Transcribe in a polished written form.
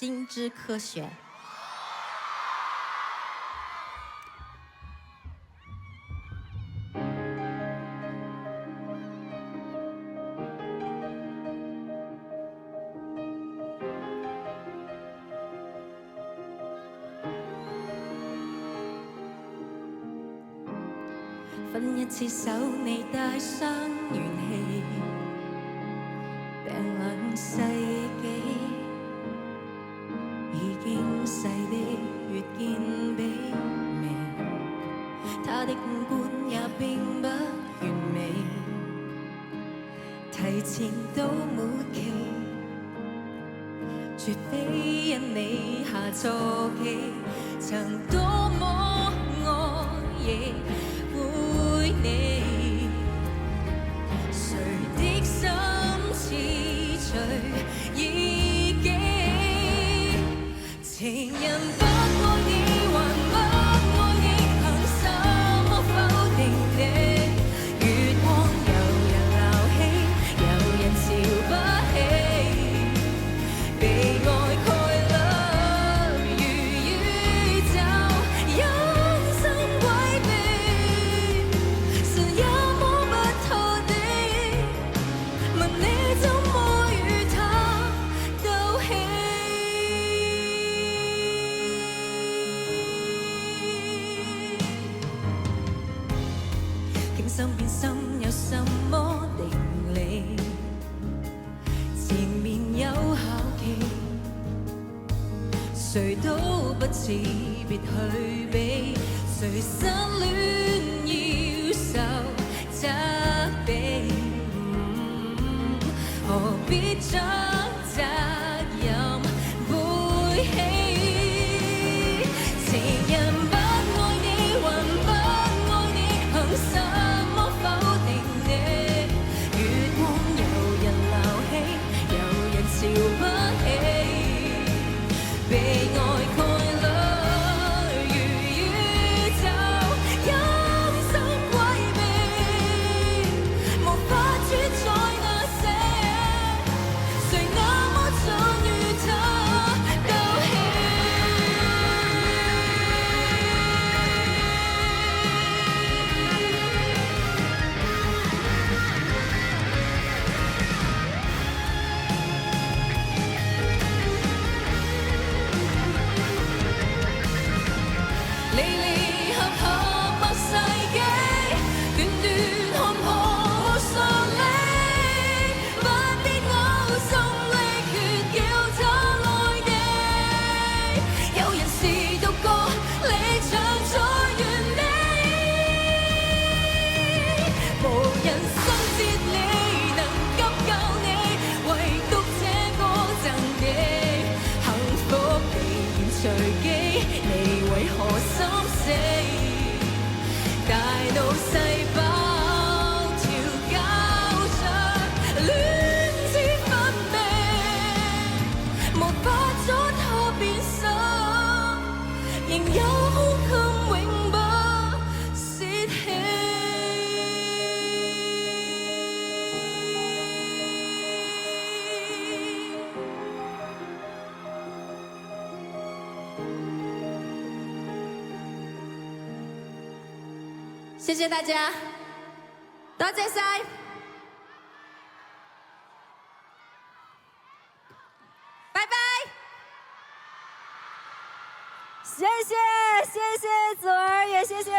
心之科学。分一次手，你帶上元氣，病兩世紀，已經逝的越見比微，他的五官也並不完美，提前到末期，絕非因你下錯棋，曾多麼愛亦會你，誰的心似隨意己，情人不愛你還不愛你，憑什麼否定你？月光有人鬧起，有人瞧不起，被愛蓋勒如宇宙，人生詭秘，神也摸不透的，問你怎麼與他鬥氣？傾心變心有什麼定理？前面有效期，誰都不似別去比，誰失戀要受責備，何必將責任背起？情人不愛你還不愛你，憑什麼否定你？月光有人鬧起，有人瞧不起，被愛蓋勒如宇宙，人生詭秘，無法主宰那些，誰那麼想與他鬥氣？離離合合百世紀，短短看破無數理，不必嘔心瀝血叫他愛你。有人是獨個理想在原地，無人生哲理能急救你，唯獨這個贈你，幸福地然隨機，你為何心死？大腦細胞調教着戀之分明，無法阻他變心，仍有胸襟永不泄氣。謝謝大家，多謝晒，拜拜，謝謝謝謝。